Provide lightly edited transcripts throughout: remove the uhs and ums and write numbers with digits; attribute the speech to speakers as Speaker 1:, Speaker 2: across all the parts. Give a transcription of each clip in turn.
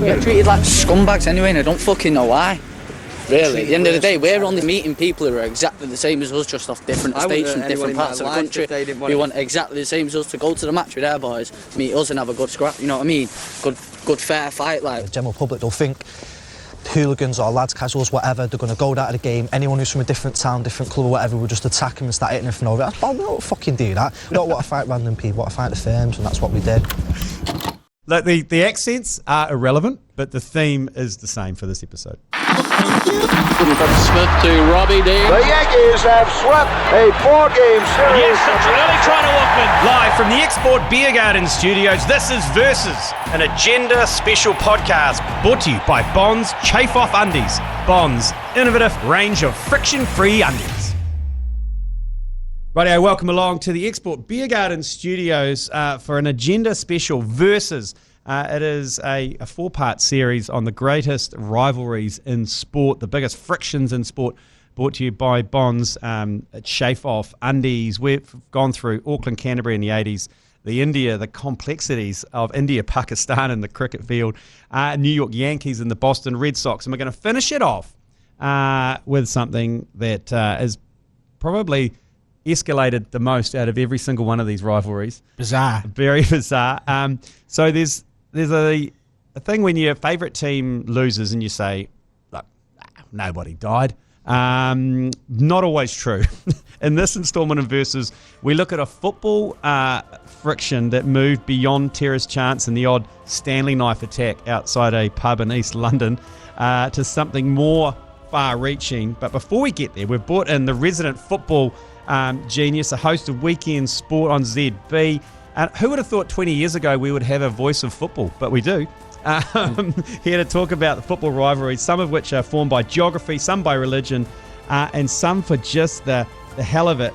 Speaker 1: We get treated like scumbags anyway, and I don't fucking know why. Really, at the end of the day, we're only meeting people who are exactly the same as us, just off different estates and different parts of the country. We want exactly the same as us to go to the match with our boys, meet us and have a good scrap, you know what I mean? Good fair fight, like.
Speaker 2: The general public, they'll think hooligans or lads, casuals, whatever, they're going to go down to the game, anyone who's from a different town, different club or whatever, will just attack them and start hitting them from over. Oh, we don't fucking do that. We don't want to fight random people, we want to fight the firms, and that's what we did.
Speaker 3: Look, the accents are irrelevant, but the theme is the same for this episode.
Speaker 4: From Smith to Robbie D.
Speaker 5: The Yankees have swept a 4-game series.
Speaker 6: Yes, it's an early try to Walkman. Live from the Export Beer Garden Studios, this is Versus, an agenda special podcast brought to you by Bonds Chafe Off Undies. Bonds, innovative range of friction-free undies.
Speaker 3: Rightio, welcome along to the Export Beer Garden Studios for an agenda special Versus. It is a 4-part series on the greatest rivalries in sport, the biggest frictions in sport, brought to you by Bonds Chafe Off Undies. We've gone through Auckland, Canterbury in the 80s, the complexities of India, Pakistan in the cricket field, New York Yankees and the Boston Red Sox. And we're going to finish it off with something that is probably escalated the most out of every single one of these rivalries.
Speaker 7: Bizarre.
Speaker 3: Very bizarre. So there's a thing when your favourite team loses and you say, look, nobody died. Not always true. In this instalment of Versus, we look at a football friction that moved beyond terrorist chants and the odd Stanley knife attack outside a pub in East London to something more far-reaching. But before we get there, we've brought in the resident football genius, a host of Weekend Sport on ZB. Who would have thought 20 years ago we would have a voice of football? But we do. Here to talk about the football rivalries, some of which are formed by geography, some by religion, and some for just the hell of it.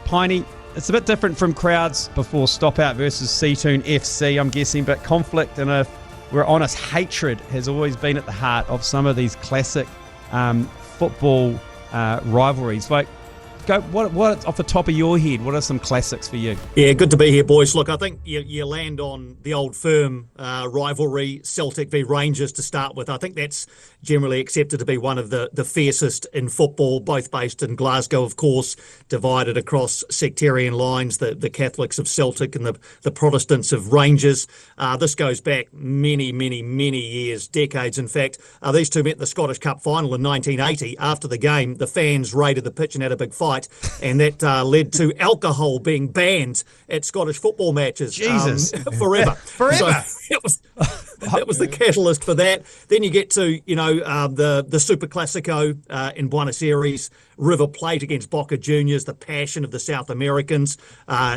Speaker 3: Piney, it's a bit different from crowds before Stop Out versus Seatoon FC, I'm guessing, but conflict and if we're honest, hatred has always been at the heart of some of these classic football rivalries. Like, what off the top of your head, what are some classics for you?
Speaker 8: Yeah, good to be here, boys. Look, I think you land on the old firm rivalry, Celtic v Rangers to start with. I think that's generally accepted to be one of the fiercest in football, both based in Glasgow, of course, divided across sectarian lines, the Catholics of Celtic and the Protestants of Rangers. This goes back many, many, many years, decades in fact. These two met in the Scottish Cup final in 1980. After the game, the fans raided the pitch and had a big fight, and that led to alcohol being banned at Scottish football matches.
Speaker 3: Jesus.
Speaker 8: Forever.
Speaker 3: Forever.
Speaker 8: So that was the catalyst for that. Then you get to, the Superclasico in Buenos Aires, River Plate against Boca Juniors, the passion of the South Americans.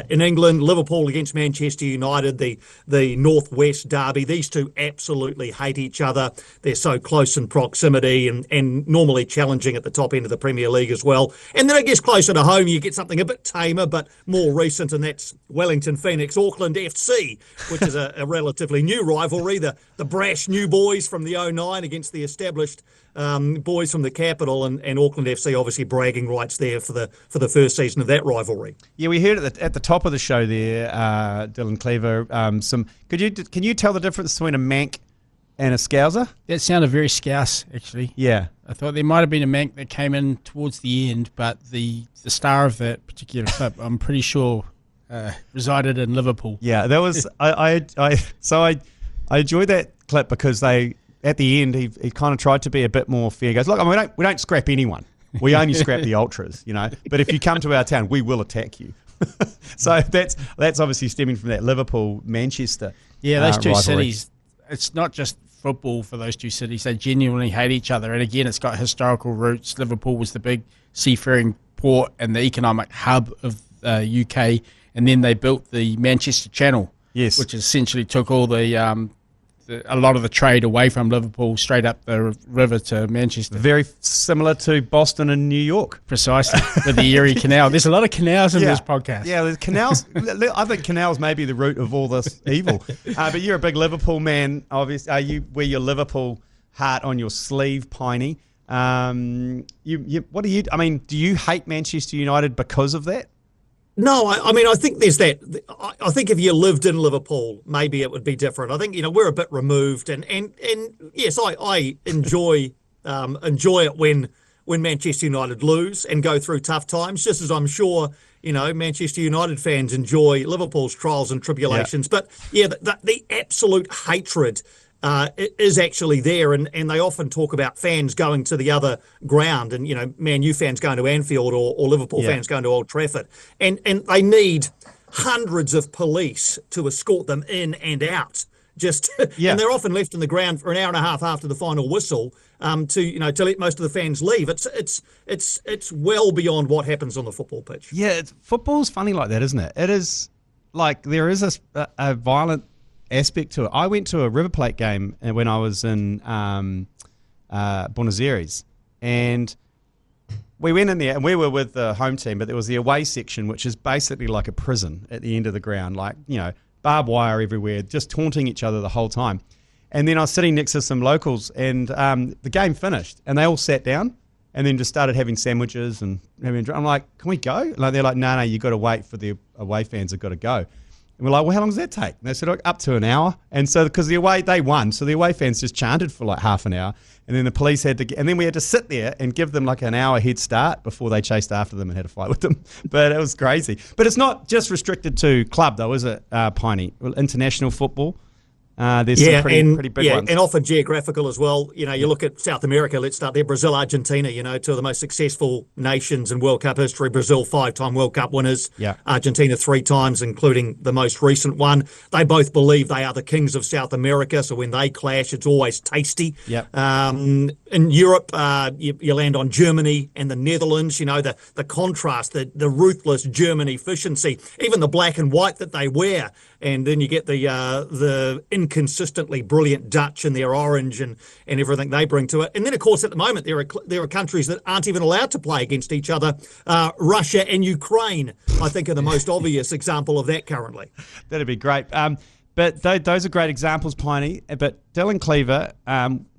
Speaker 8: In England, Liverpool against Manchester United, the Northwest derby. These two absolutely hate each other. They're so close in proximity and normally challenging at the top end of the Premier League as well. And then it gets closer to home, you get something a bit tamer but more recent, and that's Wellington Phoenix Auckland FC, which is a relatively new rivalry. The brash new boys from the 09 against the established boys from the capital, and Auckland FC obviously bragging rights there for the first season of that rivalry.
Speaker 3: Yeah, we heard at the top of the show there, Dylan Cleaver. Can you tell the difference between a Manc and a Scouser?
Speaker 7: That sounded very Scouse, actually.
Speaker 3: Yeah.
Speaker 7: I thought there might have been a Manc that came in towards the end, but the star of that particular clip, I'm pretty sure, resided in Liverpool.
Speaker 3: Yeah, that was I enjoyed that clip because at the end he kind of tried to be a bit more fair. He goes, look, I mean, we don't scrap anyone. We only scrap the ultras, But if you come to our town, we will attack you. So that's obviously stemming from that Liverpool Manchester.
Speaker 7: Yeah, those two
Speaker 3: rivalry.
Speaker 7: cities. It's not just football for those two cities. They genuinely hate each other. And again, it's got historical roots. Liverpool was the big seafaring port and the economic hub of UK. And then they built the Manchester Channel,
Speaker 3: yes,
Speaker 7: which essentially took all a lot of the trade away from Liverpool straight up the river to Manchester.
Speaker 3: Very similar to Boston and New York.
Speaker 7: Precisely, with the Erie Canal. There's a lot of canals in this podcast.
Speaker 3: Yeah, there's canals. I think canals may be the root of all this evil. But you're a big Liverpool man, obviously. You wear your Liverpool heart on your sleeve, Piney. Do you hate Manchester United because of that?
Speaker 8: No, I mean, I think there's that. I think if you lived in Liverpool, maybe it would be different. I think, we're a bit removed, and yes, I enjoy it when Manchester United lose and go through tough times, just as I'm sure, Manchester United fans enjoy Liverpool's trials and tribulations. Yeah. But yeah, the absolute hatred is actually there, and they often talk about fans going to the other ground, and Man U fans going to Anfield or Liverpool fans going to Old Trafford, and they need hundreds of police to escort them in and out. And they're often left in the ground for an hour and a half after the final whistle to let most of the fans leave. It's well beyond what happens on the football pitch.
Speaker 3: Yeah, football's funny like that, isn't it? It is like there is a violent aspect to it. I went to a River Plate game when I was in Buenos Aires, and we went in there and we were with the home team, but there was the away section, which is basically like a prison at the end of the ground, like, barbed wire everywhere, just taunting each other the whole time. And then I was sitting next to some locals, and the game finished, and they all sat down and then just started having sandwiches and having a drink. I'm like, can we go? Like, they're like, no, you got to wait for the away fans have got to go. And we're like, well, how long does that take? And they said, up to an hour. And so, because they won, so the away fans just chanted for like half an hour. And then the police had to, and then we had to sit there and give them like an hour head start before they chased after them and had a fight with them. But it was crazy. But it's not just restricted to club though, is it, Piney? Well, international football. There's some pretty big ones.
Speaker 8: And often geographical as well. You look at South America, let's start there. Brazil, Argentina, two of the most successful nations in World Cup history. Brazil, 5-time World Cup winners. Yeah. Argentina 3 times, including the most recent one. They both believe they are the kings of South America, so when they clash, it's always tasty.
Speaker 3: Yep.
Speaker 8: In Europe, you land on Germany and the Netherlands, the contrast, the ruthless German efficiency, even the black and white that they wear. And then you get the inconsistently brilliant Dutch and their orange and everything they bring to it. And then, of course, at the moment, there are countries that aren't even allowed to play against each other. Russia and Ukraine, I think, are the most obvious example of that currently.
Speaker 3: That'd be great. But those are great examples, Piney. But Dylan Cleaver,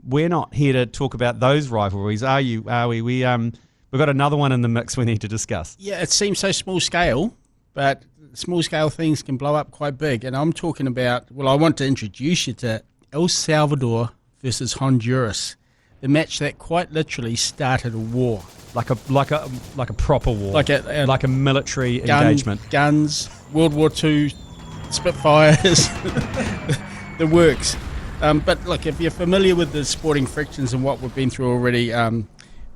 Speaker 3: we're not here to talk about those rivalries, are you? Are we? We've got another one in the mix we need to discuss.
Speaker 7: Yeah, it seems so small scale, but small scale things can blow up quite big. And I'm talking about, I want to introduce you to El Salvador versus Honduras, the match that quite literally started a war.
Speaker 3: Like a proper war. Like a military engagement.
Speaker 7: Guns, World War II, Spitfires, the works. But look, if you're familiar with the sporting frictions and what we've been through already,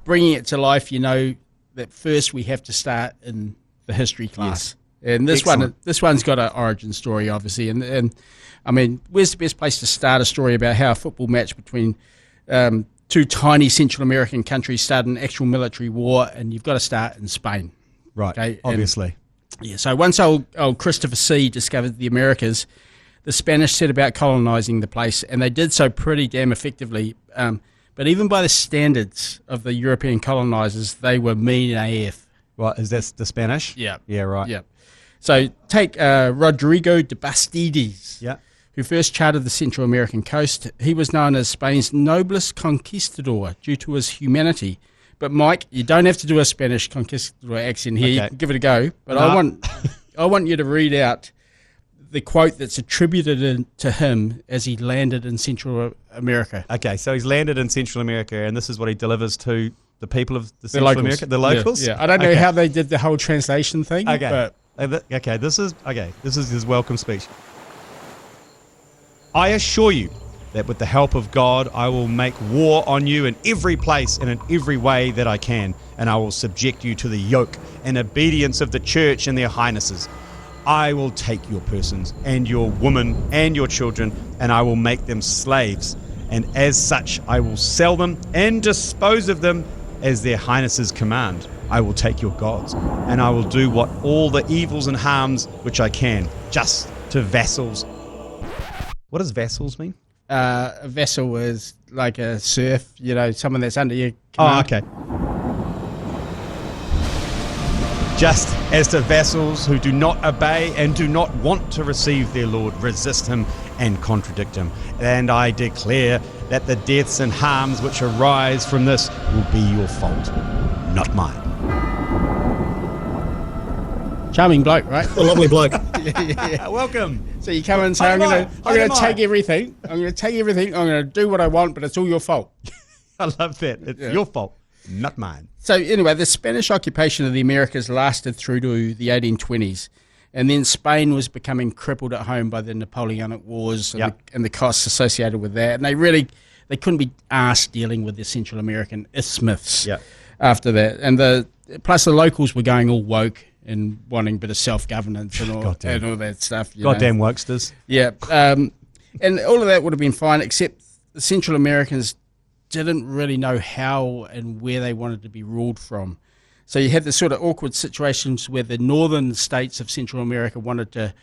Speaker 7: bringing it to life, that first we have to start in the history class. Yes. And this one's got an origin story, obviously. And I mean, where's the best place to start a story about how a football match between two tiny Central American countries started an actual military war? And you've got to start in Spain.
Speaker 3: Right, okay? Obviously.
Speaker 7: So once old Christopher C. discovered the Americas, the Spanish set about colonizing the place, and they did so pretty damn effectively. But even by the standards of the European colonizers, they were mean AF.
Speaker 3: Right, is that the Spanish?
Speaker 7: Yeah.
Speaker 3: Yeah, right.
Speaker 7: Yeah. So take Rodrigo de Bastides, who first charted the Central American coast. He was known as Spain's noblest conquistador due to his humanity. But Mike, you don't have to do a Spanish conquistador accent here. Okay. You can give it a go. But I want you to read out the quote that's attributed to him as he landed in Central America.
Speaker 3: Okay, so he's landed in Central America, and this is what he delivers to the people of the Central America, the locals.
Speaker 7: Yeah. I don't know how they did the whole translation thing.
Speaker 3: Okay. But this is his welcome speech. I assure you that with the help of God, I will make war on you in every place and in every way that I can, and I will subject you to the yoke and obedience of the church and their highnesses. I will take your persons and your women and your children, and I will make them slaves, and as such I will sell them and dispose of them as their highnesses command. I will take your gods, and I will do what all the evils and harms which I can, just to vassals. What does vassals mean?
Speaker 7: A vessel is like a serf, someone that's under your command.
Speaker 3: Oh, okay. Just as to vassals who do not obey and do not want to receive their lord, resist him and contradict him. And I declare that the deaths and harms which arise from this will be your fault, not mine.
Speaker 7: Charming bloke, right?
Speaker 8: A lovely bloke.
Speaker 7: Yeah.
Speaker 3: Welcome.
Speaker 7: So you come and say, I'm going to take everything. I'm going to take everything. I'm going to do what I want, but it's all your fault.
Speaker 3: I love that. It's your fault, not mine.
Speaker 7: So anyway, the Spanish occupation of the Americas lasted through to the 1820s. And then Spain was becoming crippled at home by the Napoleonic Wars and the costs associated with that. And they couldn't be arsed dealing with the Central American isthmus after that. And plus the locals were going all woke and wanting a bit of self-governance and all that stuff.
Speaker 3: Goddamn wokesters.
Speaker 7: Yeah. And all of that would have been fine, except the Central Americans didn't really know how and where they wanted to be ruled from. So you had this sort of awkward situations where the northern states of Central America wanted to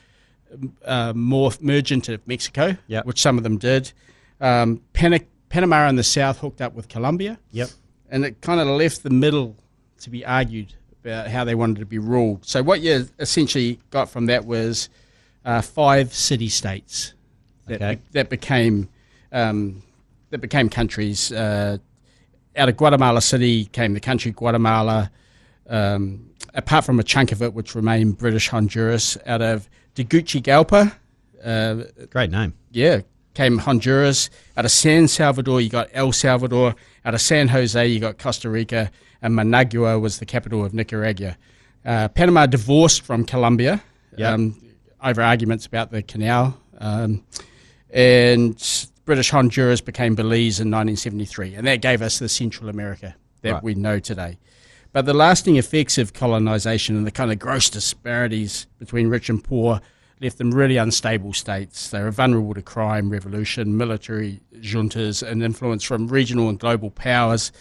Speaker 7: merge into Mexico, which some of them did. Panama in the south hooked up with Colombia.
Speaker 3: Yep.
Speaker 7: And it kind of left the middle to be argued about how they wanted to be ruled. So what you essentially got from that was 5 city-states that became countries. Out of Guatemala City came the country Guatemala, apart from a chunk of it which remained British Honduras. Out of Tegucigalpa,
Speaker 3: great name.
Speaker 7: Yeah, came Honduras. Out of San Salvador, you got El Salvador. Out of San Jose, you got Costa Rica. And Managua was the capital of Nicaragua. Panama divorced from Colombia over arguments about the canal. And British Honduras became Belize in 1973. And that gave us the Central America that we know today. But the lasting effects of colonisation and the kind of gross disparities between rich and poor left them really unstable states. They were vulnerable to crime, revolution, military juntas, and influence from regional and global powers.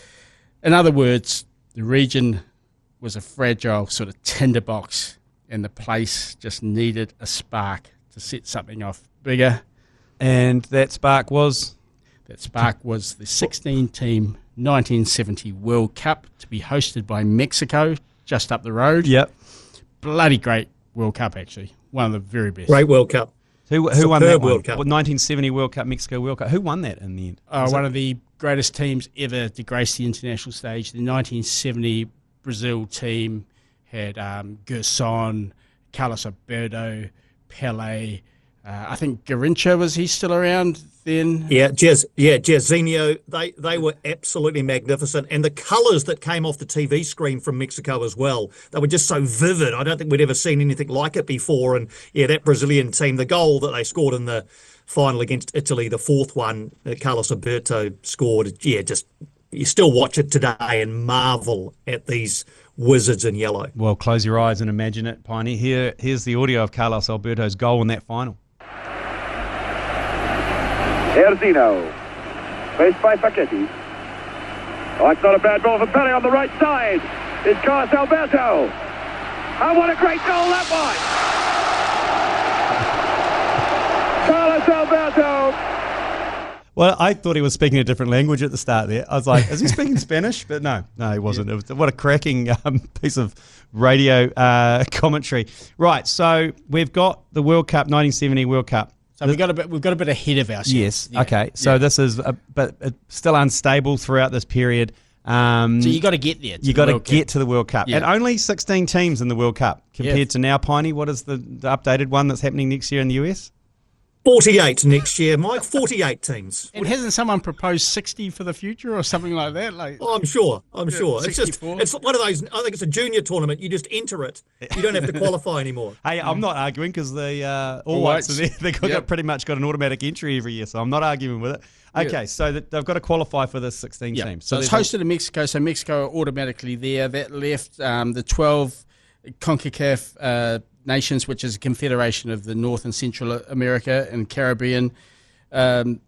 Speaker 7: In other words, the region was a fragile sort of tinderbox, and the place just needed a spark to set something off bigger.
Speaker 3: And that spark was?
Speaker 7: That spark was the 16-team 1970 World Cup to be hosted by Mexico, just up the road.
Speaker 3: Yep.
Speaker 7: Bloody great World Cup, actually. One of the very best.
Speaker 8: Great World Cup.
Speaker 3: Who won that
Speaker 8: World
Speaker 3: one?
Speaker 8: Cup.
Speaker 3: 1970 World Cup, Mexico World Cup. Who won that in the end?
Speaker 7: One of the greatest teams ever to grace the international stage. The 1970 Brazil team had Gerson, Carlos Alberto, Pelé. I think Garrincha, was he still around then?
Speaker 8: Jairzinho. They were absolutely magnificent. And the colours that came off the TV screen from Mexico as well, they were just so vivid. I don't think we'd ever seen anything like it before. And that Brazilian team, the goal that they scored in the final against Italy, the fourth one that Carlos Alberto scored, just you still watch it today and marvel at these wizards in yellow.
Speaker 3: Well, close your eyes and imagine it, Piney. Here's the audio of Carlos Alberto's goal in that final.
Speaker 5: Erzino, faced by Facchetti. Oh, it's not a bad ball for Pele on the right side. It's Carlos Alberto. And what a great goal that was! Carlos Alberto.
Speaker 3: Well, I thought he was speaking a different language at the start there. I was like, is he speaking Spanish? But no, he wasn't. It was, what a cracking piece of radio commentary. Right, so we've got the World Cup, 1970 World Cup.
Speaker 7: So we've got a bit ahead of ourselves.
Speaker 3: Yes. Yeah. Okay. So this is, but it's still unstable throughout this period.
Speaker 7: So you got to get there.
Speaker 3: You got to get to the World Cup,
Speaker 7: yeah.
Speaker 3: And only 16 teams in the World Cup compared to now. Piney, what is the updated one that's happening next year in the US?
Speaker 8: 48 next year, Mike. 48 teams.
Speaker 7: And hasn't someone proposed 60 for the future or something like that?
Speaker 8: I'm sure. It's
Speaker 7: 64.
Speaker 8: It's one of those. I think it's a junior tournament. You just enter it. You don't have to qualify anymore.
Speaker 3: Hey, I'm not arguing because the All Whites are there. They've pretty much got an automatic entry every year, so I'm not arguing with it. Okay, so they've got to qualify for the 16 teams.
Speaker 7: So it's hosted in Mexico, so Mexico are automatically there. That left the 12 CONCACAF nations, which is a confederation of the North and Central America and Caribbean. So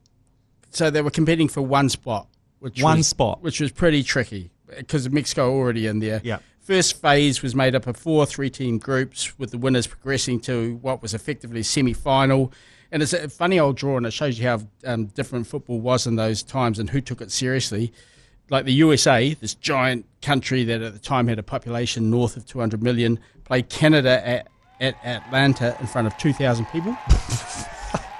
Speaker 7: they were competing for one spot. Which was pretty tricky because Mexico already in there.
Speaker 3: Yeah.
Speaker 7: First phase was made up of 4 3-team groups with the winners progressing to what was effectively semi-final. And it's a funny old draw, and it shows you how different football was in those times and who took it seriously. Like the USA, this giant country that at the time had a population north of 200 million, played Canada at Atlanta in front of 2,000 people.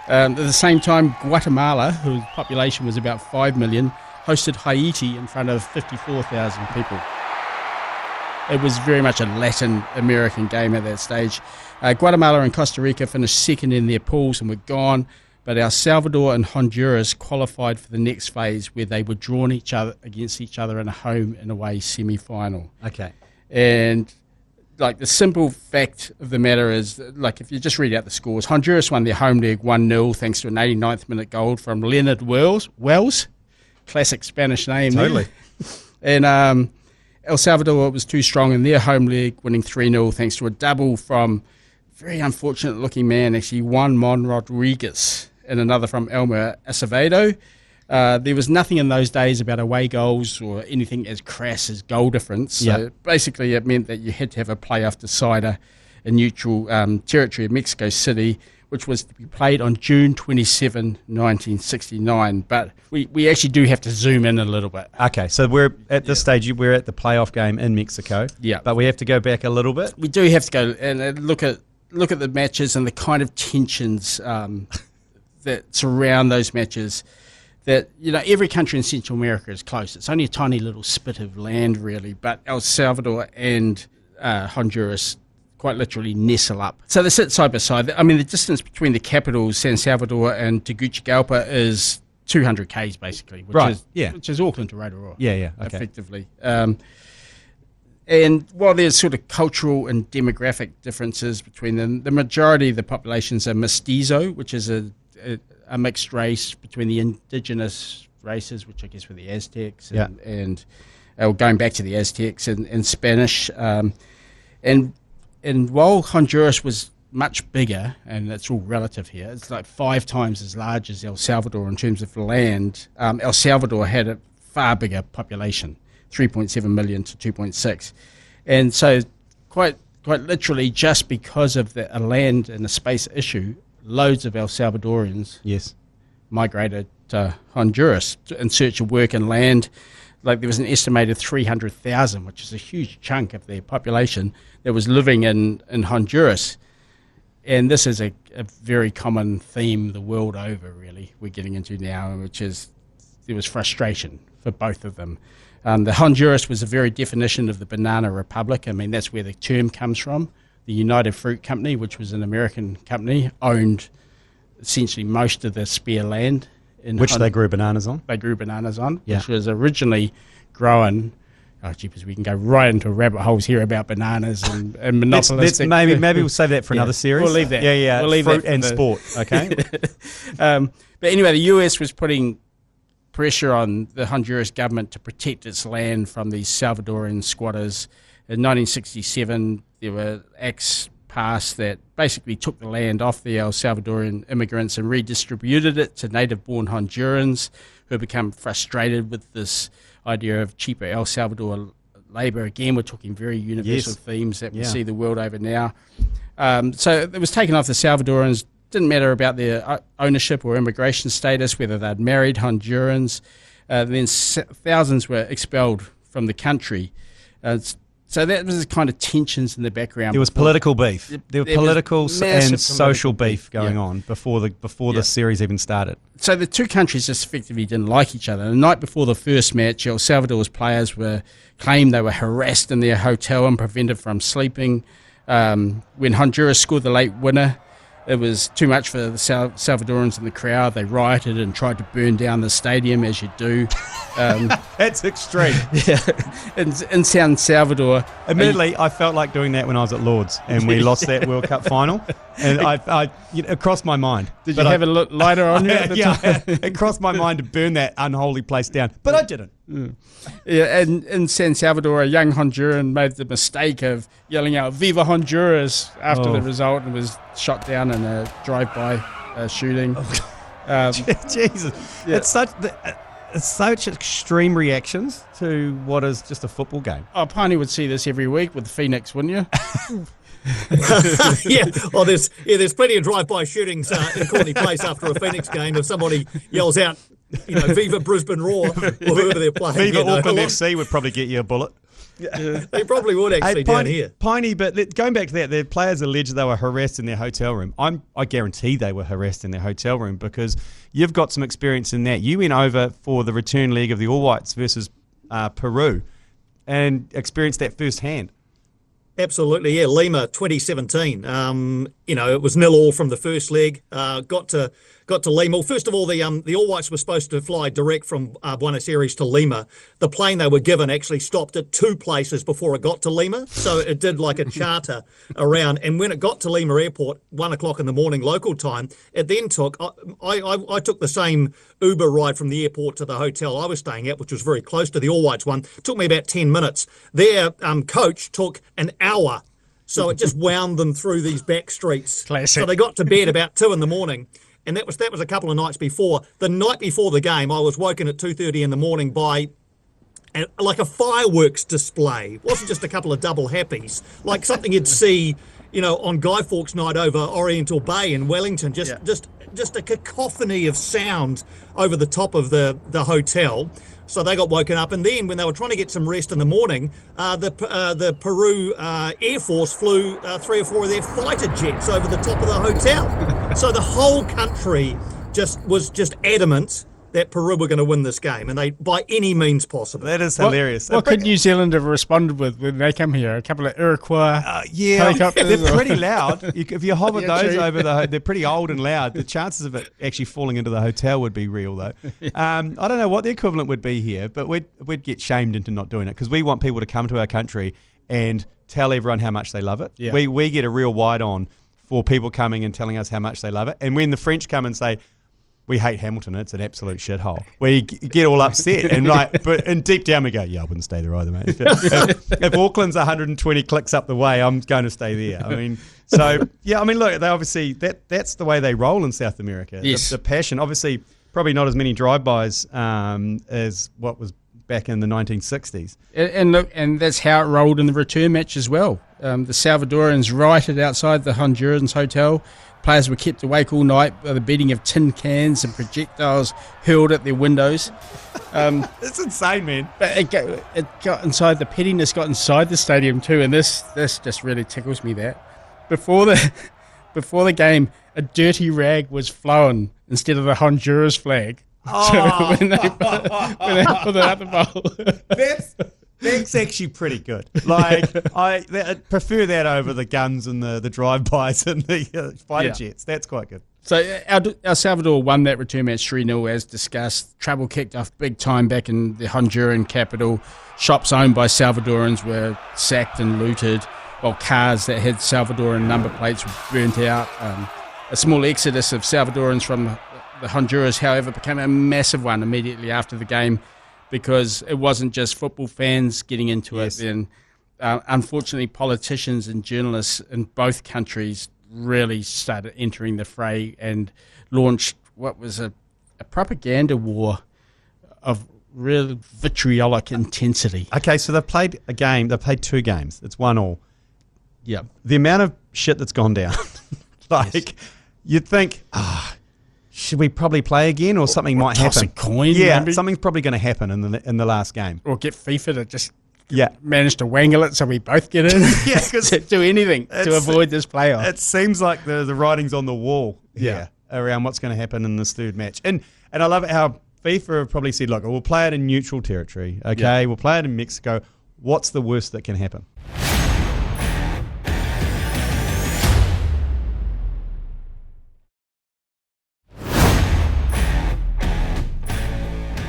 Speaker 7: At the same time, Guatemala, whose population was about 5 million, hosted Haiti in front of 54,000 people. it was very much a Latin American game at that stage. Guatemala and Costa Rica finished second in their pools and were gone, but El Salvador and Honduras qualified for the next phase, where they were drawn against each other in a home and away semi-final.
Speaker 3: Okay.
Speaker 7: And like the simple fact of the matter is, like if you just read out the scores, Honduras won their home leg 1-0 thanks to an 89th minute goal from Leonard Wells, classic Spanish name.
Speaker 3: Totally.
Speaker 7: And El Salvador was too strong in their home leg, winning 3-0 thanks to a double from very unfortunate looking man, actually, Juan Mon Rodriguez, and another from Elmer Acevedo. There was nothing in those days about away goals or anything as crass as goal difference. So basically it meant that you had to have a playoff decider in neutral territory of Mexico City, which was to be played on June 27, 1969. But we actually do have to zoom in a little bit.
Speaker 3: Okay, so we're at this stage, we're at the playoff game in Mexico.
Speaker 7: Yeah.
Speaker 3: But we have to go back a little bit.
Speaker 7: We do have to go and look at the matches and the kind of tensions that surround those matches. That, you know, every country in Central America is close. It's only a tiny little spit of land, really. But El Salvador and Honduras quite literally nestle up. So they sit side by side. I mean, the distance between the capitals, San Salvador and Tegucigalpa, is 200 k's basically, which is Auckland to Rotorua.
Speaker 3: Okay.
Speaker 7: Effectively. And while there's sort of cultural and demographic differences between them, the majority of the populations are mestizo, which is a mixed race between the indigenous races, which I guess were the Aztecs and going back to the Aztecs and Spanish. And while Honduras was much bigger, and it's all relative here, it's like 5 times as large as El Salvador in terms of land. El Salvador had a far bigger population, 3.7 million to 2.6. And so quite literally, just because of a land and a space issue, loads of El Salvadorians migrated to Honduras in search of work and land. Like there was an estimated 300,000, which is a huge chunk of their population, that was living in Honduras. And this is a very common theme the world over, really, we're getting into now, which is there was frustration for both of them. The Honduras was the very definition of the banana republic. I mean, that's where the term comes from. The United Fruit Company, which was an American company, owned essentially most of the spare land.
Speaker 3: Which they grew bananas on?
Speaker 7: They grew bananas on, which was originally grown. Oh, jeepers, we can go right into rabbit holes here about bananas and monopolistic.
Speaker 3: Maybe we'll save that for another series.
Speaker 7: We'll leave that.
Speaker 3: Yeah.
Speaker 7: We'll leave
Speaker 3: Fruit
Speaker 7: that
Speaker 3: and sport, okay?
Speaker 7: But anyway, the US was putting pressure on the Honduras government to protect its land from these Salvadoran squatters. In 1967, there were acts passed that basically took the land off the El Salvadorian immigrants and redistributed it to native-born Hondurans who had become frustrated with this idea of cheaper El Salvador labour. Again, we're talking very universal themes that we see the world over now. So it was taken off the Salvadorans. Didn't matter about their ownership or immigration status, whether they'd married Hondurans. Then thousands were expelled from the country. So that was the kind of tensions in the background.
Speaker 3: There was political beef. There were political and social beef going on before the series even started.
Speaker 7: So the two countries just effectively didn't like each other. The night before the first match, El Salvador's players claimed they were harassed in their hotel and prevented from sleeping. When Honduras scored the late winner, it was too much for the Salvadorans in the crowd. They rioted and tried to burn down the stadium, as you do.
Speaker 3: That's extreme.
Speaker 7: In San Salvador.
Speaker 3: Admittedly, I felt like doing that when I was at Lord's and we lost that World Cup final. And it crossed my mind.
Speaker 7: Did you have a lighter on you at the time?
Speaker 3: It crossed my mind to burn that unholy place down, but I didn't.
Speaker 7: Yeah, and in San Salvador, a young Honduran made the mistake of yelling out "Viva Honduras" after the result and was shot down in a drive-by shooting.
Speaker 3: Jesus, it's such extreme reactions to what is just a football game.
Speaker 7: Oh, Piney would see this every week with Phoenix, wouldn't you?
Speaker 8: Well, there's plenty of drive-by shootings in Courtney Place after a Phoenix game if somebody yells out, "Viva Brisbane Roar," or whoever they're playing.
Speaker 3: Viva Auckland FC would probably get you a bullet.
Speaker 8: They probably would actually down here.
Speaker 3: Piney, but going back to that, the players alleged they were harassed in their hotel room. I guarantee they were harassed in their hotel room because you've got some experience in that. You went over for the return leg of the All Whites versus Peru and experienced that firsthand.
Speaker 8: Absolutely, yeah. Lima 2017. It was 0-0 from the first leg. Got to Lima. Well, first of all, the All Whites were supposed to fly direct from Buenos Aires to Lima. The plane they were given actually stopped at 2 places before it got to Lima, so it did like a charter around. And when it got to Lima Airport, 1:00 in the morning local time, it then took. I took the same Uber ride from the airport to the hotel I was staying at, which was very close to the All Whites one. It took me about 10 minutes. Their coach took an hour. So it just wound them through these back streets.
Speaker 7: Classic.
Speaker 8: So they got to bed about 2 in the morning. And that was a couple of nights before. The night before the game, I was woken at 2:30 in the morning by like a fireworks display. It wasn't just a couple of double happies, like something you'd see, on Guy Fawkes night over Oriental Bay in Wellington. Just a cacophony of sound over the top of the hotel. So they got woken up, and then when they were trying to get some rest in the morning, the Peru Air Force flew 3 or 4 of their fighter jets over the top of the hotel. So the whole country was adamant that Peru were going to win this game, and they by any means possible.
Speaker 3: That is hilarious.
Speaker 7: What could New Zealand have responded with when they come here? A couple of Iroquois helicopters?
Speaker 3: They're pretty loud. If you hover those over they're pretty old and loud. The chances of it actually falling into the hotel would be real, though. I don't know what the equivalent would be here, but we'd get shamed into not doing it because we want people to come to our country and tell everyone how much they love it.
Speaker 7: Yeah.
Speaker 3: We get a real wide on for people coming and telling us how much they love it. And when the French come and say, we hate Hamilton, it's an absolute shithole, we get all upset. And deep down we go, yeah, I wouldn't stay there either, mate. If Auckland's 120 clicks up the way, I'm going to stay there. Look, they obviously, that's the way they roll in South America.
Speaker 7: Yes.
Speaker 3: The passion, obviously, probably not as many drive-bys as what was back in the 1960s.
Speaker 7: And that's how it rolled in the return match as well. The Salvadorans rioted outside the Hondurans hotel. Players were kept awake all night by the beating of tin cans and projectiles hurled at their windows.
Speaker 3: It's insane, man.
Speaker 7: But it got inside, the pettiness got inside the stadium too, and this just really tickles me that. Before the game, a dirty rag was flown instead of the Honduras flag.
Speaker 3: Oh.
Speaker 7: So when they put it up the bowl.
Speaker 3: That's actually pretty good. Like, I prefer that over the guns and the drive-bys and the fighter jets. That's quite good.
Speaker 7: So El Salvador won that return match 3-0 as discussed. Trouble kicked off big time back in the Honduran capital. Shops owned by Salvadorans were sacked and looted, while cars that had Salvadoran number plates were burnt out. A small exodus of Salvadorans from the Honduras, however, became a massive one immediately after the game, because it wasn't just football fans getting into it. Then, unfortunately, politicians and journalists in both countries really started entering the fray and launched what was a propaganda war of real vitriolic intensity.
Speaker 3: Okay, so they've played a game. They've played 2 games. It's 1-1.
Speaker 7: Yeah.
Speaker 3: The amount of shit that's gone down. You'd think, should we probably play again, or something might
Speaker 7: toss
Speaker 3: happen?
Speaker 7: A coin,
Speaker 3: yeah,
Speaker 7: maybe?
Speaker 3: Something's probably going to happen in the last game.
Speaker 7: Or get FIFA to just manage to wangle it so we both get in. To do anything to avoid this playoff.
Speaker 3: It seems like the writing's on the wall around what's going to happen in this third match. And I love it how FIFA have probably said, look, we'll play it in neutral territory. Okay, we'll play it in Mexico. What's the worst that can happen?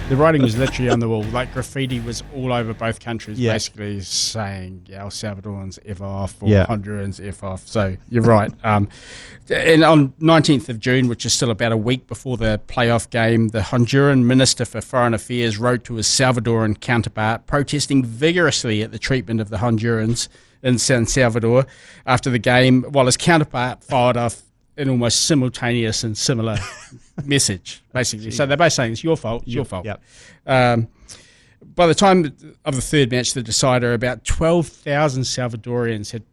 Speaker 7: The writing was literally on the wall. Like, graffiti was all over both countries, basically saying El Salvadorans F off or Hondurans F off. So you're right. And on 19th of June, which is still about a week before the playoff game, the Honduran Minister for Foreign Affairs wrote to his Salvadoran counterpart, protesting vigorously at the treatment of the Hondurans in San Salvador after the game, while his counterpart fired off an almost simultaneous and similar message, basically. So they're both saying it's your fault, it's your fault.
Speaker 3: Yep.
Speaker 7: By the time of the third match, the decider, about 12,000 Salvadorians had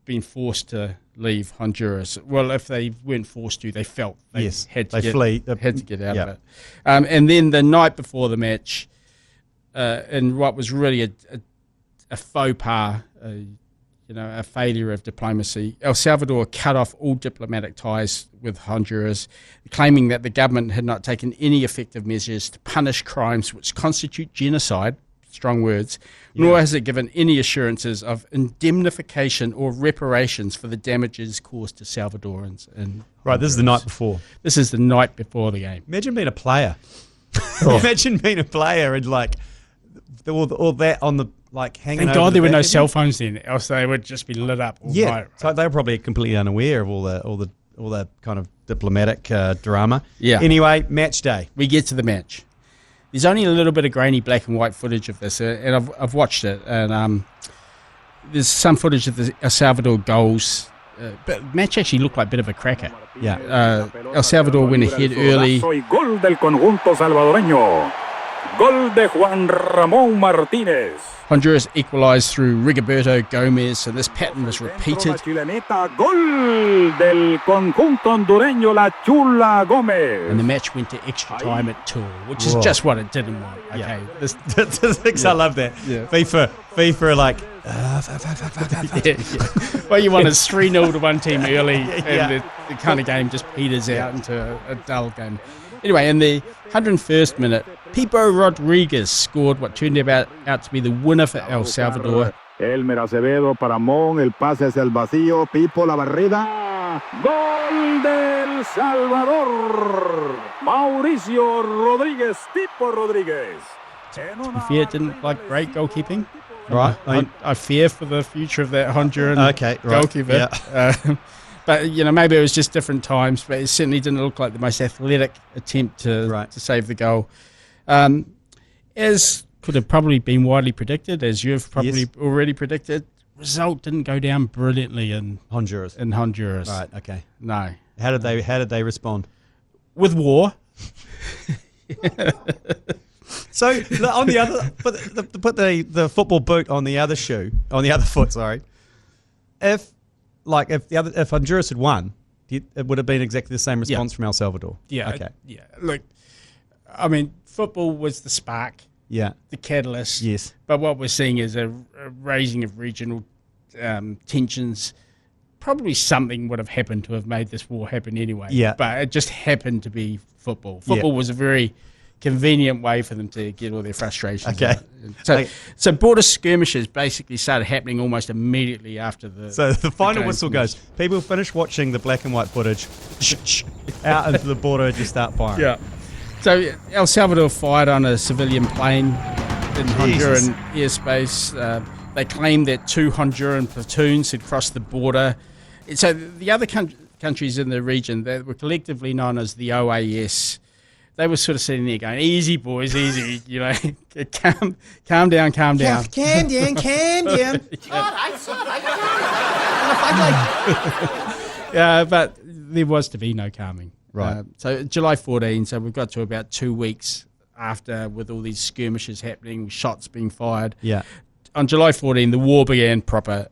Speaker 7: been forced to leave Honduras. Well, if they weren't forced to, they felt they had to get out of it. And then the night before the match, in what was really a faux pas, a failure of diplomacy, El Salvador cut off all diplomatic ties with Honduras, claiming that the government had not taken any effective measures to punish crimes which constitute genocide, strong words, nor has it given any assurances of indemnification or reparations for the damages caused to Salvadorans.
Speaker 3: Right, this is the night before.
Speaker 7: This is the night before the game.
Speaker 3: Imagine being a player. Imagine being a player and like all that on the like hanging.
Speaker 7: Thank
Speaker 3: over
Speaker 7: God
Speaker 3: the
Speaker 7: there were
Speaker 3: back
Speaker 7: no
Speaker 3: of
Speaker 7: cell
Speaker 3: you.
Speaker 7: phones then, else they would just be lit up all
Speaker 3: Yeah,
Speaker 7: night.
Speaker 3: so they were probably completely unaware of all the kind of diplomatic drama.
Speaker 7: Yeah.
Speaker 3: Anyway, match day.
Speaker 7: We get to the match. There's only a little bit of grainy black and white footage of this, and I've watched it, and there's some footage of the El Salvador goals, but the match actually looked like a bit of a cracker.
Speaker 3: Yeah.
Speaker 7: El Salvador went ahead early.
Speaker 5: Gol del conjunto salvadoreño. Gol de Juan Ramón Martínez.
Speaker 7: Honduras equalised through Rigoberto Gomez, and this pattern was repeated.
Speaker 5: Chileneta. Gol del conjunto hondureño, la Chula Gómez.
Speaker 7: And the match went to extra time at 2, which is just what it didn't want. Okay,
Speaker 3: I love that.
Speaker 7: Yeah.
Speaker 3: FIFA are like,
Speaker 7: What you want is 3-0 to one team early, and the kind of game just peters out into a dull game. Anyway, in the 101st minute, Pipo Rodriguez scored what turned out to be the winner for El Salvador.
Speaker 5: Elmer Acevedo para Mon, el pase hacia el vacío, Pipo la barrida. Gol del Salvador. Mauricio Rodríguez, Pipo Rodríguez.
Speaker 7: To be fair, it didn't look like great goalkeeping.
Speaker 3: right.
Speaker 7: I fear for the future of that Honduran goalkeeper.
Speaker 3: Yeah.
Speaker 7: But, maybe it was just different times, but it certainly didn't look like the most athletic attempt to save the goal. As could have probably been widely predicted, as you've probably already predicted, result didn't go down brilliantly in
Speaker 3: Honduras.
Speaker 7: Right,
Speaker 3: okay.
Speaker 7: no.
Speaker 3: How did they respond?
Speaker 7: With war.
Speaker 3: So on the other, put the football boot on the other shoe, on the other foot. Sorry. If Honduras had won, it would have been exactly the same response from El Salvador.
Speaker 7: Yeah.
Speaker 3: Okay.
Speaker 7: Yeah. Look, I mean, football was the spark.
Speaker 3: Yeah.
Speaker 7: The catalyst.
Speaker 3: Yes.
Speaker 7: But what we're seeing is a raising of regional tensions. Probably something would have happened to have made this war happen anyway.
Speaker 3: Yeah.
Speaker 7: But it just happened to be football. Football was a very convenient way for them to get all their frustrations
Speaker 3: Okay.
Speaker 7: out. So border skirmishes basically started happening almost immediately after the...
Speaker 3: So the final
Speaker 7: game
Speaker 3: whistle
Speaker 7: finished.
Speaker 3: goes. People finish watching the black and white footage. Out into the border, just start firing.
Speaker 7: Yeah. So El Salvador fired on a civilian plane in Honduran airspace. They claimed that 2 Honduran platoons had crossed the border. So the other countries in the region that were collectively known as the OAS, they were sort of sitting there going, "Easy, boys, easy. Calm down.
Speaker 3: Calm down.
Speaker 7: But there was to be no calming.
Speaker 3: Right.
Speaker 7: So July 14, so we've got to about 2 weeks after, with all these skirmishes happening, shots being fired.
Speaker 3: Yeah.
Speaker 7: On July 14, the war began proper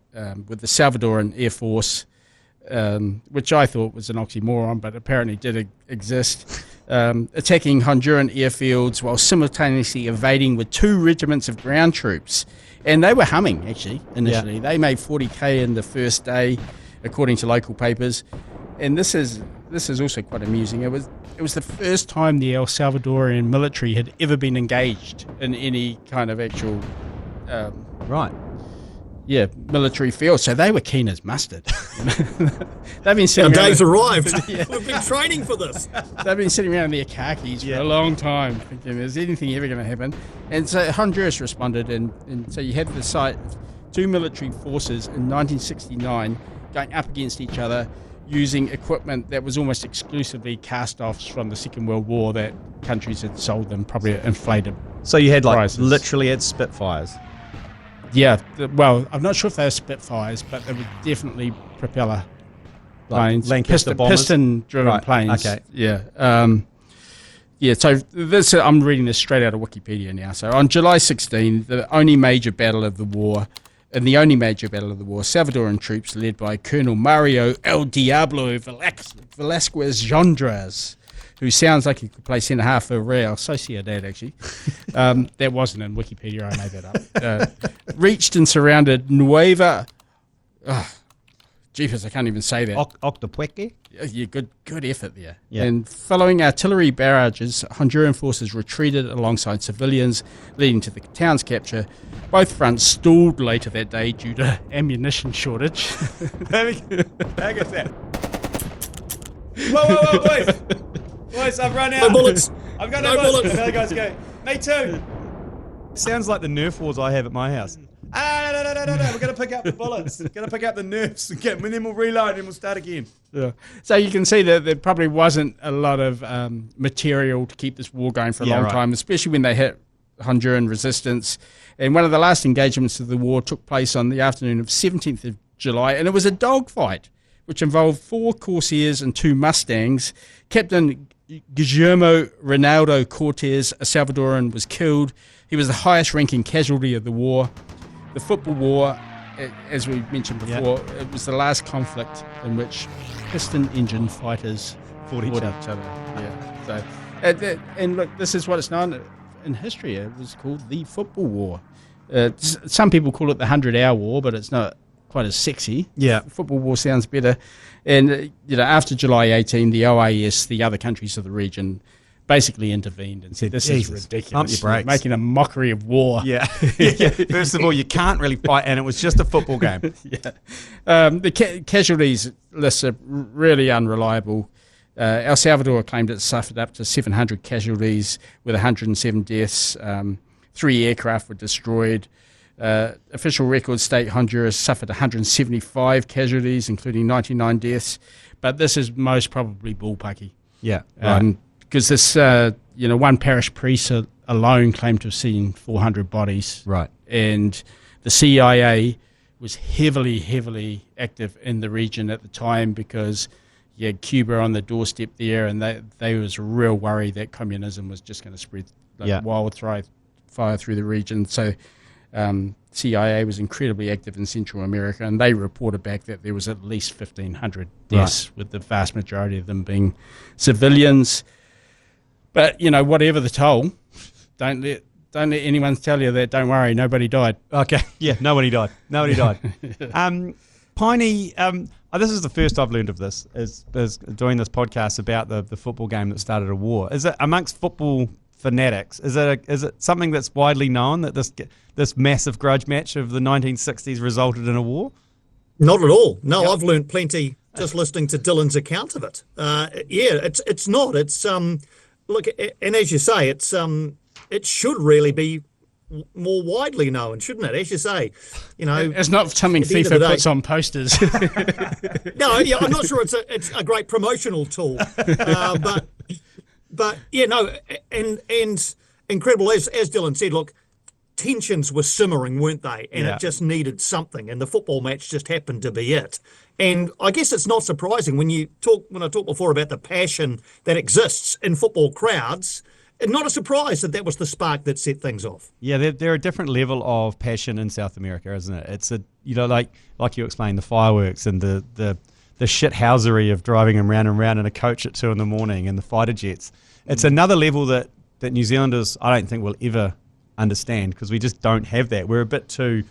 Speaker 7: with the Salvadoran Air Force, which I thought was an oxymoron, but apparently did exist, attacking Honduran airfields while simultaneously evading with 2 regiments of ground troops. And they were humming, actually, initially. They made 40K in the first day, according to local papers. And this is also quite amusing. It was the first time the El Salvadorian military had ever been engaged in any kind of actual military field. So they were keen as mustard. They've been sitting
Speaker 8: Our
Speaker 7: around
Speaker 8: days arrived. We've been training for this.
Speaker 7: They've been sitting around in their car keys for a long time, thinking, is anything ever going to happen? And so Honduras responded, and so you had the sight of 2 military forces in 1969 going up against each other, using equipment that was almost exclusively cast-offs from the Second World War that countries had sold them, probably at inflated
Speaker 3: So you had
Speaker 7: prices.
Speaker 3: literally had Spitfires.
Speaker 7: Yeah, well, I'm not sure if they were Spitfires, but they were definitely propeller planes,
Speaker 3: Lancaster bombers?
Speaker 7: piston-driven planes.
Speaker 3: Okay.
Speaker 7: Yeah. So this, I'm reading this straight out of Wikipedia now. So on July 16, the only major battle of the war, Salvadoran troops led by Colonel Mario El Diablo Velasquez Jondras, who sounds like he could play centre half for Real Sociedad, actually. That wasn't in Wikipedia, I made that up. Reached and surrounded Nueva Jeepers, I can't even say that.
Speaker 3: Octopueque?
Speaker 7: Yeah, good effort there.
Speaker 3: Yeah.
Speaker 7: And following artillery barrages, Honduran forces retreated alongside civilians, leading to the town's capture. Both fronts stalled later that day due to ammunition shortage.
Speaker 3: Hang on that. Whoa, boys! Boys, I've run out.
Speaker 8: No bullets.
Speaker 3: I've got
Speaker 8: No bullets.
Speaker 3: No, guys, go. Me too. Sounds like the Nerf wars I have at my house. No. We're going to pick up the bullets. Going to pick up the Nerfs and then we'll reload and we'll start again.
Speaker 7: Yeah. So you can see that there probably wasn't a lot of material to keep this war going for a long time, especially when they hit Honduran resistance. And one of the last engagements of the war took place on the afternoon of 17th of July, and it was a dogfight, which involved 4 Corsairs and 2 Mustangs. Captain Guillermo Ronaldo Cortez, a Salvadoran, was killed. He was the highest-ranking casualty of the war. The football war, as we mentioned before, it was the last conflict in which piston engine fighters fought each other. Yeah. So, and look, this is what it's known in history. It was called the Football War. Some people call it the 100-Hour War, but it's not quite as sexy.
Speaker 3: Yeah.
Speaker 7: Football War sounds better. And after July 18, the OAS, the other countries of the region, basically intervened and said, this is ridiculous.
Speaker 3: Pump your brakes.
Speaker 7: You're making a mockery of war.
Speaker 3: Yeah. First of all, you can't really fight, and it was just a football game.
Speaker 7: The casualties lists are really unreliable. El Salvador claimed it suffered up to 700 casualties with 107 deaths. 3 aircraft were destroyed. Official records state Honduras suffered 175 casualties, including 99 deaths. But this is most probably bullpucky.
Speaker 3: Yeah.
Speaker 7: Because this, one parish priest alone claimed to have seen 400 bodies.
Speaker 3: Right.
Speaker 7: And the CIA was heavily active in the region at the time because you had Cuba on the doorstep there, and they was real worried that communism was just going to spread like wildfire through the region. So CIA was incredibly active in Central America, and they reported back that there was at least 1,500 deaths, with the vast majority of them being civilians. But, whatever the toll, don't let anyone tell you that, don't worry, nobody died.
Speaker 3: Okay, yeah, nobody died. Piney, this is the first I've learned of this, is doing this podcast about the football game that started a war. Is it amongst football fanatics? Is it something that's widely known that this massive grudge match of the 1960s resulted in a war?
Speaker 8: Not at all. No, I've learned plenty just listening to Dylan's account of it. It's not. It's look, and as you say, it should really be more widely known, shouldn't it? As you say,
Speaker 7: it's not something FIFA puts on posters.
Speaker 8: No, I'm not sure it's a great promotional tool, but and incredible as Dylan said. Look, tensions were simmering, weren't they? And it just needed something, and the football match just happened to be it. And I guess it's not surprising when I talked before about the passion that exists in football crowds. Not a surprise that was the spark that set things off.
Speaker 3: Yeah, they're a different level of passion in South America, isn't it? It's like you explained, the fireworks and the shithousery of driving them round and round in a coach at 2 a.m. and the fighter jets. It's another level that New Zealanders, I don't think, will ever understand, because we just don't have that. We're a bit too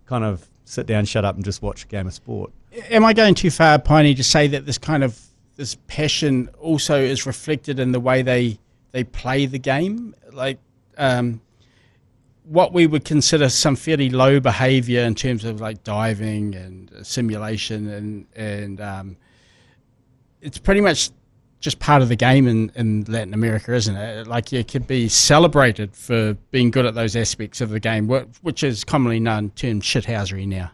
Speaker 3: kind of sit down, shut up, and just watch a game of sport.
Speaker 7: Am I going too far, Piney, to say that this passion also is reflected in the way they play the game? Like what we would consider some fairly low behaviour in terms of like diving and simulation, and it's pretty much just part of the game in Latin America, isn't it? Like, you could be celebrated for being good at those aspects of the game, which is commonly known termed shithousery now.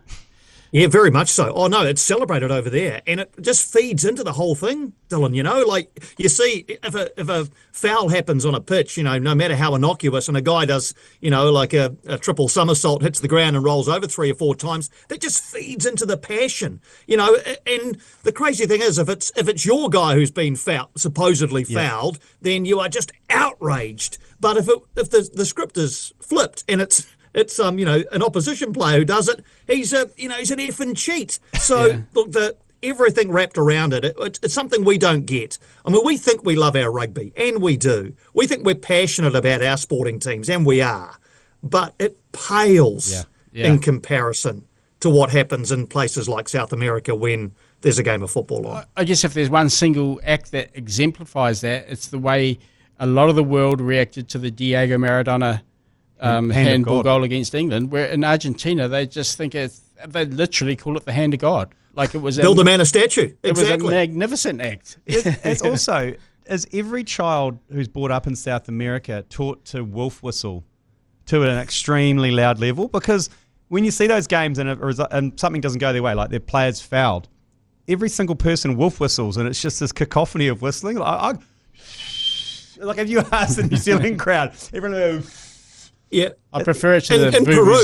Speaker 8: Yeah, very much so. Oh, no, it's celebrated over there. And it just feeds into the whole thing, Dylan, like you see, if a foul happens on a pitch, no matter how innocuous, and a guy does, like a triple somersault, hits the ground and rolls over 3 or 4 times, that just feeds into the passion, and the crazy thing is, if it's your guy who's been supposedly fouled, then you are just outraged. But if the script is flipped and it's an opposition player who does it, he's an effing cheat. So look, everything wrapped around it's something we don't get. I mean, we think we love our rugby, and we do. We think we're passionate about our sporting teams, and we are. But it pales in comparison to what happens in places like South America when there's a game of football on.
Speaker 7: I guess if there's one single act that exemplifies that, it's the way a lot of the world reacted to the Diego Maradona handball goal against England, where in Argentina they just think they literally call it the hand of God. Like it was
Speaker 8: build a man a statue.
Speaker 7: It
Speaker 8: exactly.
Speaker 7: was a magnificent act.
Speaker 3: It's also, is every child who's brought up in South America taught to wolf whistle to an extremely loud level? Because when you see those games and something doesn't go their way, like their players fouled, every single person wolf whistles, and it's just this cacophony of whistling. Like if you ask the New Zealand crowd, everyone goes,
Speaker 8: yeah.
Speaker 7: I prefer it to
Speaker 8: in Peru.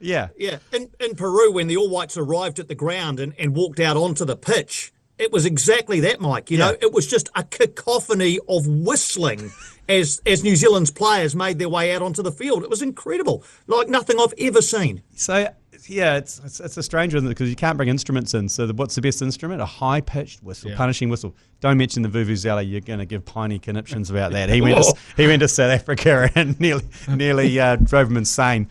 Speaker 3: Yeah.
Speaker 8: In Peru, when the All Whites arrived at the ground and walked out onto the pitch, it was exactly that, Mike. You know, it was just a cacophony of whistling as New Zealand's players made their way out onto the field. It was incredible, like nothing I've ever seen.
Speaker 3: So, yeah, it's a strange one because you can't bring instruments in. So what's the best instrument? A high-pitched whistle, punishing whistle. Don't mention the vuvuzela. You're going to give Piney conniptions about that. He went to South Africa and nearly drove him insane.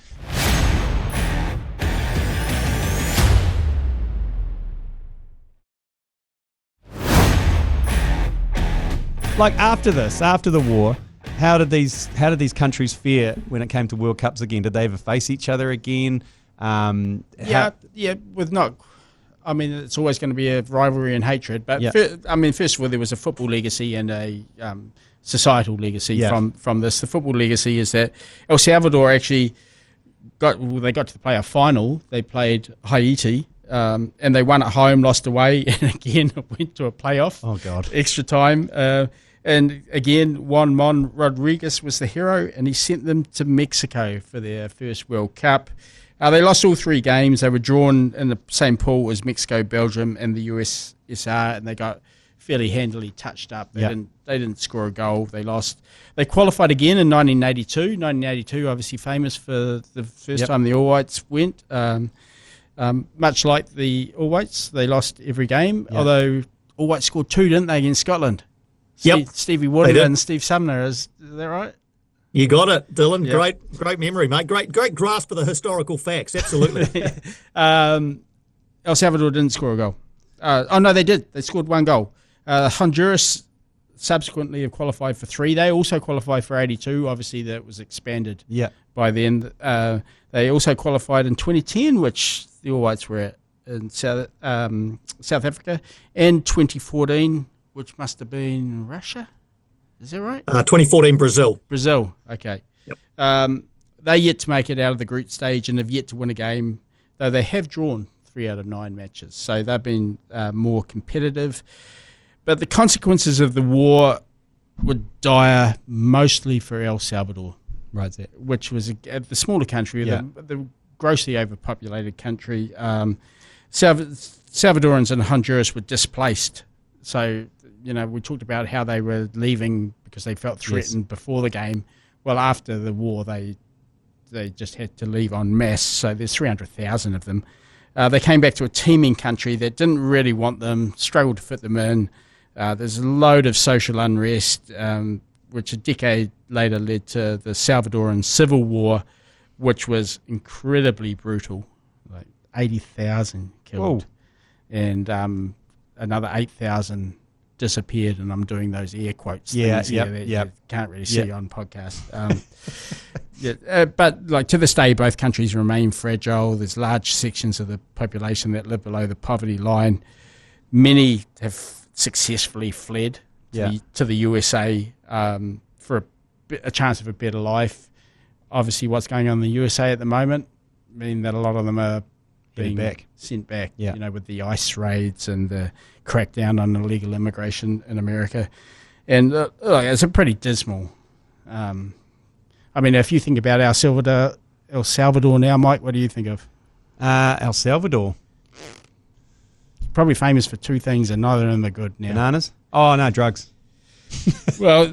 Speaker 3: Like after the war, how did these countries fare when it came to World Cups again? Did they ever face each other again?
Speaker 7: With not. I mean, it's always going to be a rivalry and hatred. But first of all, there was a football legacy and a societal legacy from this. The football legacy is that El Salvador actually got to the playoff final. They played Haiti. And they won at home, lost away, and again went to a playoff.
Speaker 3: Oh, God.
Speaker 7: Extra time. And again, Juan Mon Rodriguez was the hero, and he sent them to Mexico for their first World Cup. They lost all 3 games. They were drawn in the same pool as Mexico, Belgium, and the USSR, and they got fairly handily touched up. They didn't score a goal. They lost. They qualified again in 1982. 1982, obviously famous for the first time the All Whites went. Much like the All Whites, they lost every game, although All Whites scored 2, didn't they, against Scotland? Stevie Waterman and Steve Sumner, is that right?
Speaker 8: You got it, Dylan. Yep. Great memory, mate. Great grasp of the historical facts. Absolutely.
Speaker 7: El Salvador didn't score a goal. No, they did. They scored 1 goal. Honduras subsequently have qualified for 3. They also qualified for 82. Obviously, that was expanded by then. They also qualified in 2010, which the All Whites were at in South Africa, and 2014, which must have been Russia. Is that right?
Speaker 8: 2014 Brazil.
Speaker 7: Brazil, okay.
Speaker 8: Yep.
Speaker 7: They're yet to make it out of the group stage and have yet to win a game, though they have drawn 3 out of 9 matches. So they've been more competitive. But the consequences of the war were dire, mostly for El Salvador.
Speaker 3: Right,
Speaker 7: which was the smaller country, the grossly overpopulated country. Salvadorans and Honduras were displaced. So, we talked about how they were leaving because they felt threatened before the game. Well, after the war, they just had to leave en masse. So there's 300,000 of them. They came back to a teeming country that didn't really want them, struggled to fit them in. There's a load of social unrest, which a decade later led to the Salvadoran Civil War, which was incredibly brutal, like 80,000 killed. Whoa. And another 8,000 disappeared, and I'm doing those air quotes things here that you can't really see on podcast. But like to this day, both countries remain fragile. There's large sections of the population that live below the poverty line. Many have successfully fled to the USA for a chance of a better life. Obviously, what's going on in the USA at the moment mean that a lot of them are being sent back, with the ICE raids and the crackdown on illegal immigration in America. And it's a pretty dismal. If you think about El Salvador now, Mike, what do you think of?
Speaker 3: El Salvador.
Speaker 7: Probably famous for 2 things, and neither of them are good now.
Speaker 3: Bananas? Oh, no, drugs.
Speaker 7: Well,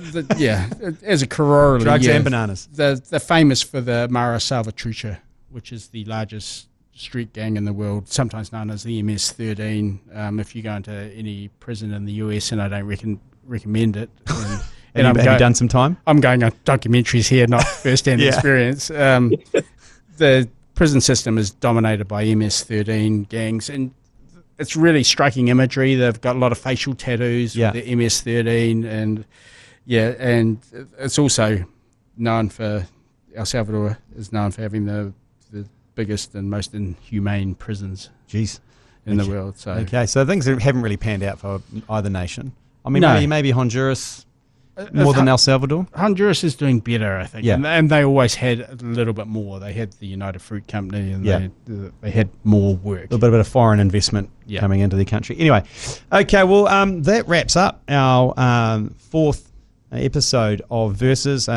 Speaker 7: as a corollary.
Speaker 3: Drugs and bananas.
Speaker 7: They're famous for the Mara Salvatrucha, which is the largest street gang in the world, sometimes known as the MS-13. If you go into any prison in the US, and I don't recommend it.
Speaker 3: Have you done some time?
Speaker 7: I'm going on documentaries here, not first-hand experience. The prison system is dominated by MS-13 gangs, and it's really striking imagery. They've got a lot of facial tattoos with the MS-13, and it's also known for, El Salvador is known for having the biggest and most inhumane prisons in the world. So
Speaker 3: so things haven't really panned out for either nation. I mean,
Speaker 7: No.
Speaker 3: maybe Honduras more than El Salvador.
Speaker 7: Honduras is doing better, I think.
Speaker 3: Yeah.
Speaker 7: And they always had a little bit more. They had the United Fruit Company, and they had more work.
Speaker 3: A little bit of foreign investment coming into the country. Anyway, okay, well, that wraps up our fourth episode of Versus,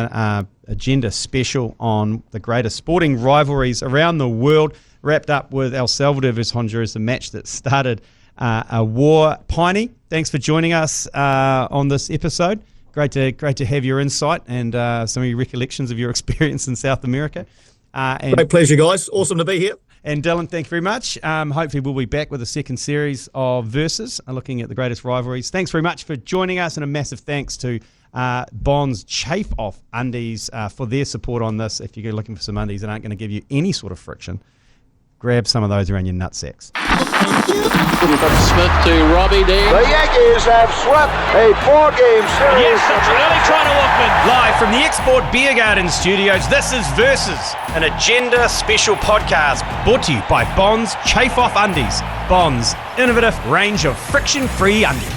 Speaker 3: agenda special on the greatest sporting rivalries around the world, wrapped up with El Salvador versus Honduras, the match that started a war. Piney, thanks for joining us on this episode. Great to have your insight and some of your recollections of your experience in South America.
Speaker 8: Great pleasure, guys. Awesome to be here.
Speaker 3: And Dylan, thank you very much. Hopefully we'll be back with a second series of Versus, looking at the greatest rivalries. Thanks very much for joining us, and a massive thanks to Bonds Chafe Off Undies for their support on this. If you're looking for some undies that aren't going to give you any sort of friction, grab some of those around your nutsacks.
Speaker 4: From Smith to Robbie D.
Speaker 9: The Yankees have swept a 4-game series.
Speaker 6: Yes, it's early try to Walkman. Live from the Export Beer Garden Studios, this is Versus, an agenda special podcast brought to you by Bonds Chafe Off Undies. Bonds' innovative range of friction-free undies.